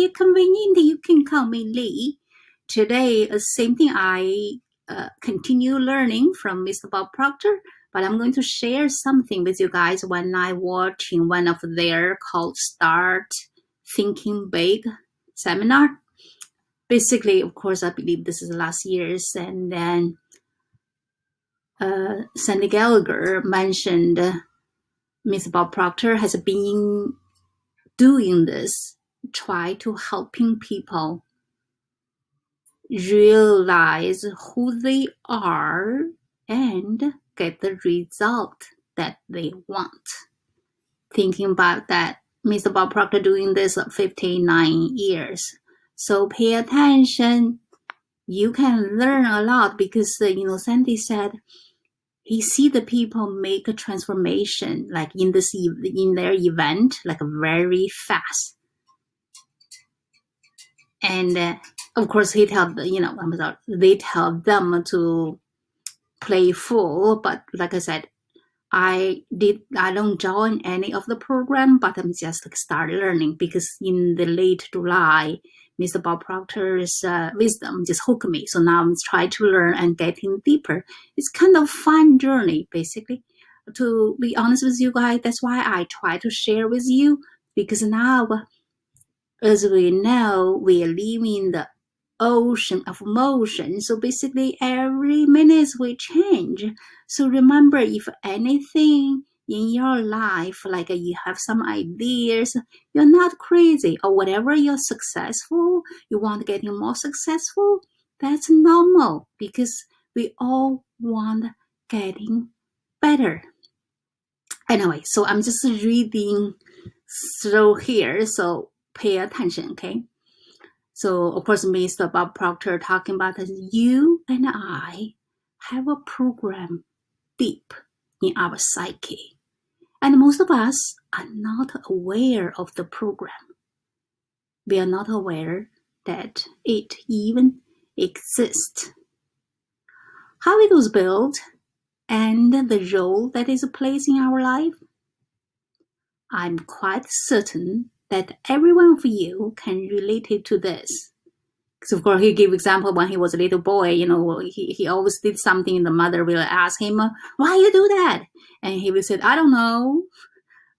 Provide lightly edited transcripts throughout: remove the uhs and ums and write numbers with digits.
you're convenient, you can call me Lee. Today, same thing, I continue learning from Mr. Bob Proctor, but I'm going to share something with you guys when I watching one of their called Start Thinking Big seminar. Basically, of course, I believe this is last year's, and then Sandy Gallagher mentioned Mr. Bob Proctor has been doing this, try to helping people realize who they are and get the result that they want. Thinking about that, Mr. Bob Proctor doing this 59 years. So pay attention. You can learn a lot because, Sandy said he see the people make a transformation, like in their event, like very fast. And of course, they tell them to play full. But like I said, I don't join any of the program, but I'm just start learning because in the late July, Mr. Bob Proctor's wisdom just hooked me. So now I'm trying to learn and getting deeper. It's kind of fun journey, basically. To be honest with you guys, that's why I try to share with you, because now, as we know, we are living the ocean of motion. So basically every minute we change. So remember, if anything in your life, like you have some ideas, you're not crazy, or whatever you're successful, you want getting more successful, that's normal because we all want getting better. Anyway, so I'm just reading through here, so pay attention, okay? So, of course, Mr. Bob Proctor talking about that you and I have a program deep in our psyche. And most of us are not aware of the program. We are not aware that it even exists. How it was built and the role that it plays in our life. I'm quite certain that every one of you can relate it to this. Because of course he gave example when he was a little boy, he always did something and the mother will ask him, why you do that? And he will say, I don't know.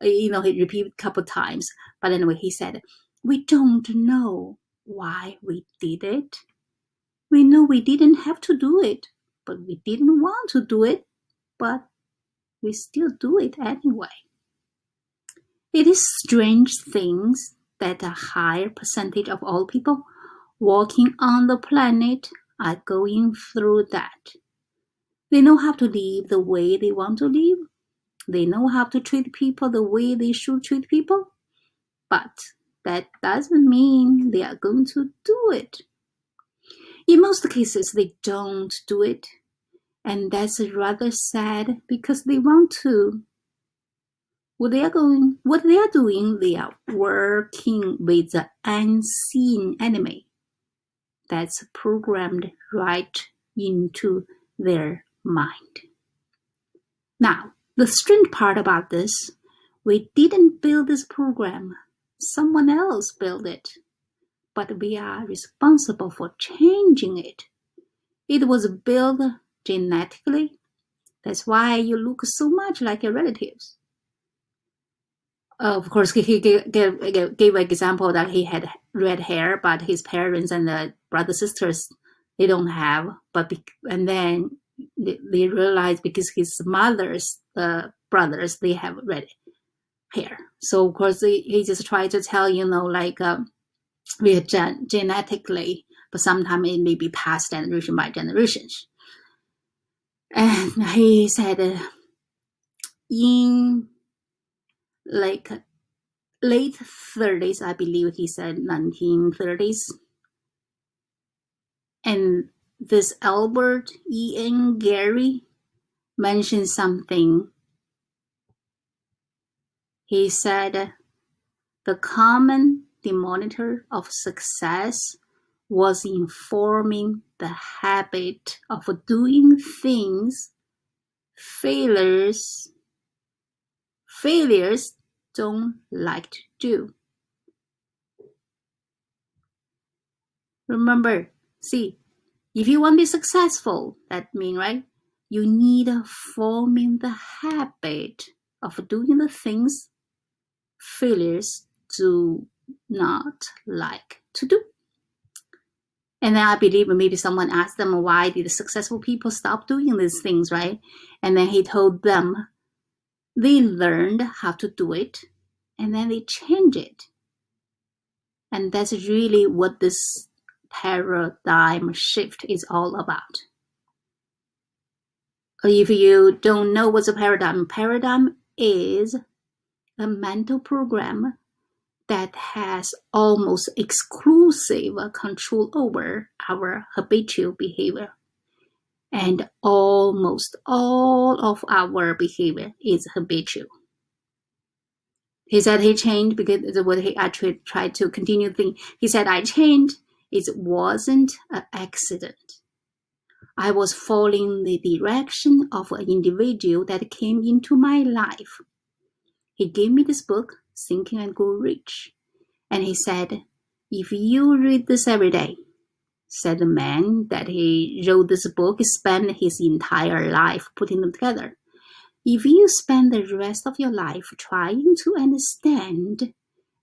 He repeated a couple times. But anyway, he said, we don't know why we did it. We know we didn't have to do it, but we didn't want to do it, but we still do it anyway. It is strange things that a higher percentage of all people walking on the planet are going through that. They know how to live the way they want to live. They know how to treat people the way they should treat people. But that doesn't mean they are going to do it. In most cases, they don't do it. And that's rather sad because they want to. What they are doing, they are working with the unseen enemy that's programmed right into their mind. Now, the strange part about this, we didn't build this program. Someone else built it. But we are responsible for changing it. It was built genetically. That's why you look so much like your relatives. Of course, he gave an example that he had red hair, but his parents and the brothers sisters, they don't have. And then they realized because his mother's brothers, they have red hair. So of course, he just tried to tell, we are genetically, but sometimes it may be passed generation by generations. And he said, in late 30s, I believe he said 1930s. And this Albert E.N. Gary mentioned something. He said the common denominator of success was informing the habit of doing things failures don't like to do. Remember, see, if you want to be successful, that means, right, you need forming the habit of doing the things failures do not like to do. And then I believe maybe someone asked them, why did the successful people stop doing these things, right? And then he told them they learned how to do it and then they change it. And that's really what this paradigm shift is all about. If you don't know what's a paradigm is a mental program that has almost exclusive control over our habitual behavior. And almost all of our behavior is habitual. He said he changed because what he actually tried to continue thinking. He said, I changed. It wasn't an accident. I was following the direction of an individual that came into my life. He gave me this book, Think and Grow Rich. And he said, if you read this every day, said the man that he wrote this book, spent his entire life putting them together. If you spend the rest of your life trying to understand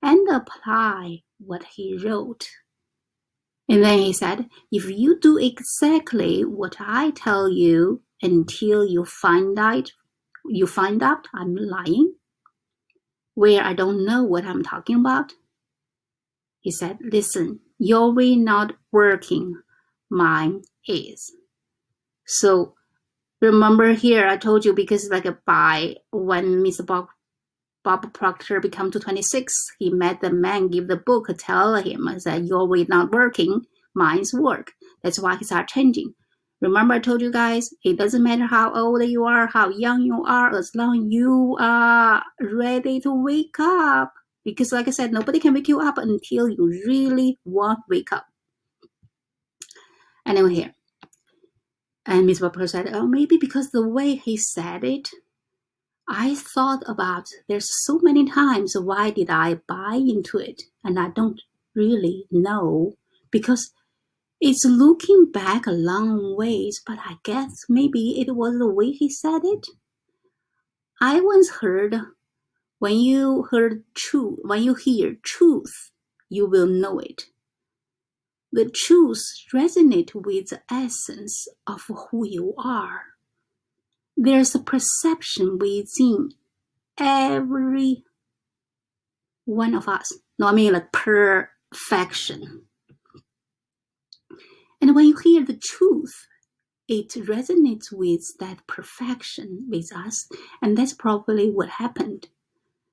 and apply what he wrote, and then he said, if you do exactly what I tell you until you find out I'm lying, where I don't know what I'm talking about, he said, listen, your way not working, mine is. So remember here, I told you because by when Mr. Bob Proctor became 26, he met the man, give the book, tell him that your way not working, mine's work. That's why he started changing. Remember I told you guys, it doesn't matter how old you are, how young you are, as long as you are ready to wake up. Because like I said, nobody can wake you up until you really want to wake up. Anyway here. And Miss Barbara said, oh, maybe because the way he said it, I thought about there's so many times why did I buy into it? And I don't really know because it's looking back a long ways, but I guess maybe it was the way he said it. I once heard, when you hear truth, you will know it. The truth resonates with the essence of who you are. There's a perception within every one of us. No, I mean like perfection. And when you hear the truth, it resonates with that perfection with us. And that's probably what happened.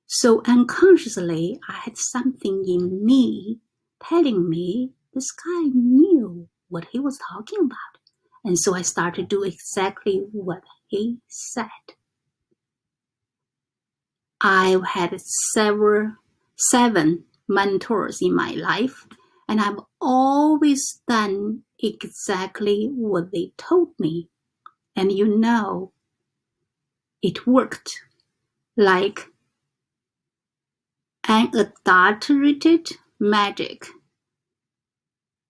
So unconsciously, I had something in me telling me this guy knew what he was talking about. And so I started to do exactly what he said. I've had seven mentors in my life, and I've always done exactly what they told me. And it worked like unadulterated magic.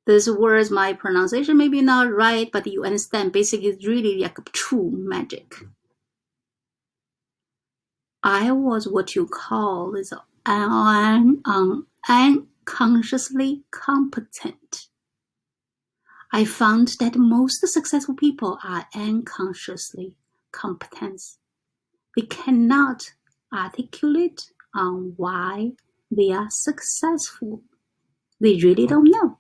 This word, my pronunciation may be not right, but you understand, basically it's really like true magic. I was what you call is unconsciously competent. I found that most successful people are unconsciously competent. They cannot articulate on why they are successful. They really don't know.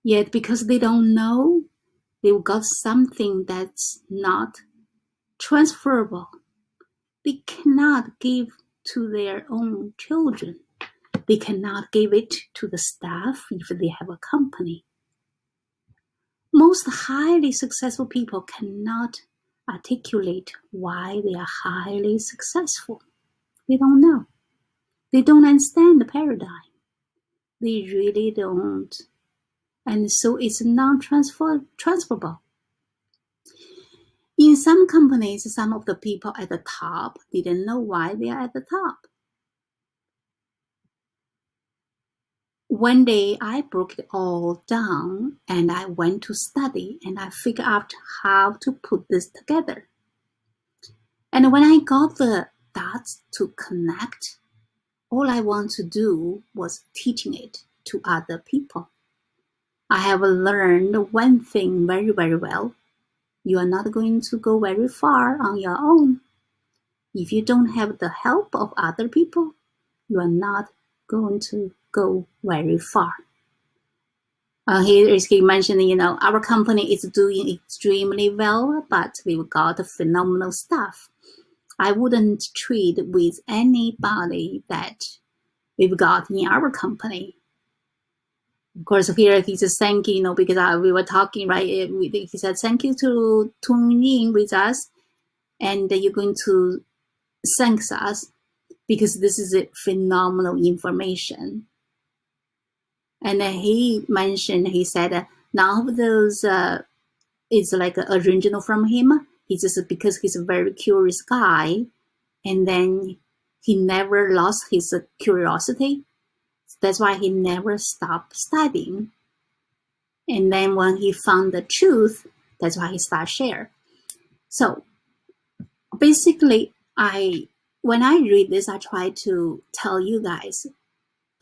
Yet because they don't know, they've got something that's not transferable. They cannot give to their own children. They cannot give it to the staff if they have a company. Most highly successful people cannot articulate why they are highly successful. They don't know. They don't understand the paradigm. They really don't. And so it's non-transferable. In some companies, some of the people at the top didn't know why they are at the top. one day I broke it all down and I went to study and I figured out how to put this together. And when I got the dots to connect, all I want to do was teaching it to other people. I have learned one thing very, very well. You are not going to go very far on your own. If you don't have the help of other people, you are not going to go very far. He mentioned, our company is doing extremely well, but we've got phenomenal staff. I wouldn't trade with anybody that we've got in our company. Of course, here he's just thanking, because we were talking, right? He said, thank you to tuning in with us, and you're going to thank us because this is a phenomenal information. And he mentioned, he said, none of those is like original from him. He's just because he's a very curious guy, and then he never lost his curiosity. That's why he never stopped studying. And then when he found the truth, that's why he started sharing. So basically, when I read this, I try to tell you guys,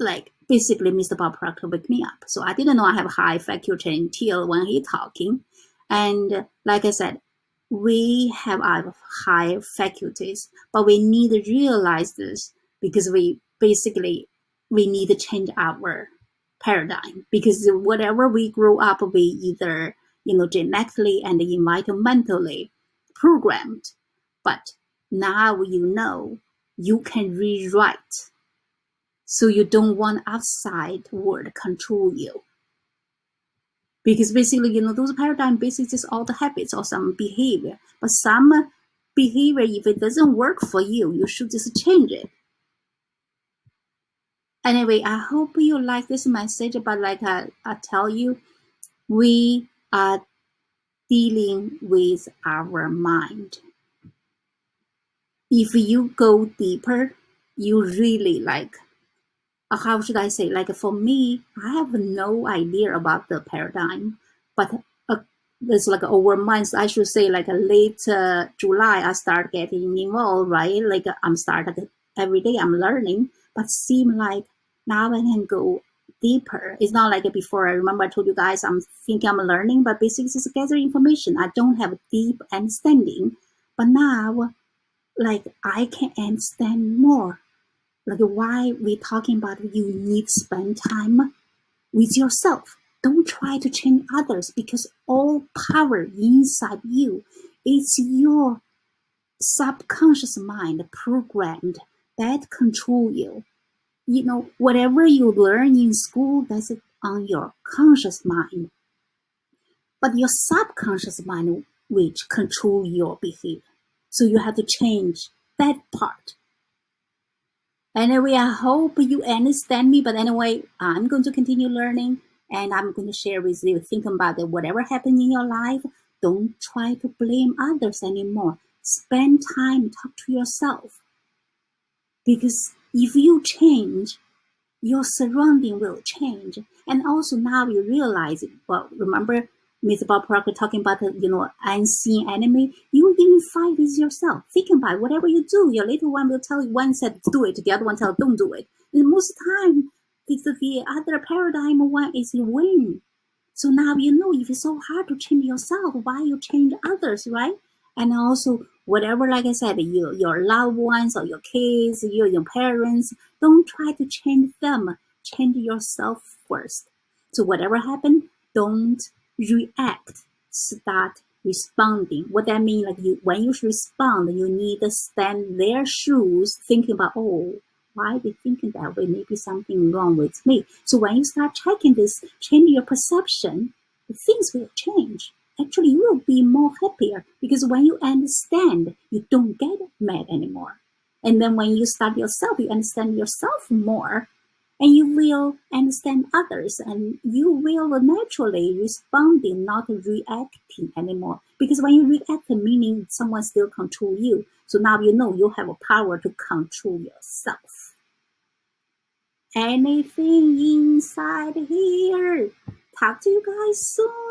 like basically Mr. Bob Proctor woke me up. So I didn't know I have high faculty until when he talking. And like I said, we have our high faculties, but we need to realize this because we need to change our paradigm, because whatever we grow up, we either, genetically and environmentally programmed. But now you can rewrite. So you don't want outside world control you. Because basically, those paradigm basically just all the habits or some behavior. But some behavior, if it doesn't work for you, you should just change it. Anyway, I hope you like this message, but like I tell you, we are dealing with our mind. If you go deeper, you really how should I say? Like for me, I have no idea about the paradigm, but it's like over months. I should say like late July, I start getting involved, right? Like I'm started every day. I'm learning, but seem like now I can go deeper. It's not like before. I remember I told you guys I'm thinking I'm learning, but basically just gather information. I don't have deep understanding, but now like I can understand more. Like why we talking about you need to spend time with yourself. Don't try to change others because all power inside you. It's your subconscious mind programmed that control you. Whatever you learn in school, that's on your conscious mind. But your subconscious mind which control your behavior. So you have to change that part. Anyway, I hope you understand me. But anyway, I'm going to continue learning and I'm going to share with you. Think about it. Whatever happened in your life, don't try to blame others anymore. Spend time, talk to yourself. Because if you change, your surrounding will change. And also now you realize, well, remember Mr. Bob Proctor talking about unseen enemy. You even fight with yourself. Think about it. Whatever you do, your little one will tell you, one said do it, the other one tell don't do it. And most of the time, the other paradigm one is you win. So now if it's so hard to change yourself, why you change others, right? And also whatever, like I said, your loved ones or your kids, your parents, don't try to change them. Change yourself first. So whatever happened, don't react. Start responding. What that means, when you respond, you need to stand their shoes, thinking about, why are they thinking that way? Maybe something wrong with me. So when you start checking this, change your perception, things will change. Actually, you will be more happier because when you understand, you don't get mad anymore. And then when you start yourself, you understand yourself more, and you will understand others, and you will naturally responding, not reacting anymore. Because when you react, meaning someone still control you. So now you have a power to control yourself. anything inside here. Talk to you guys soon.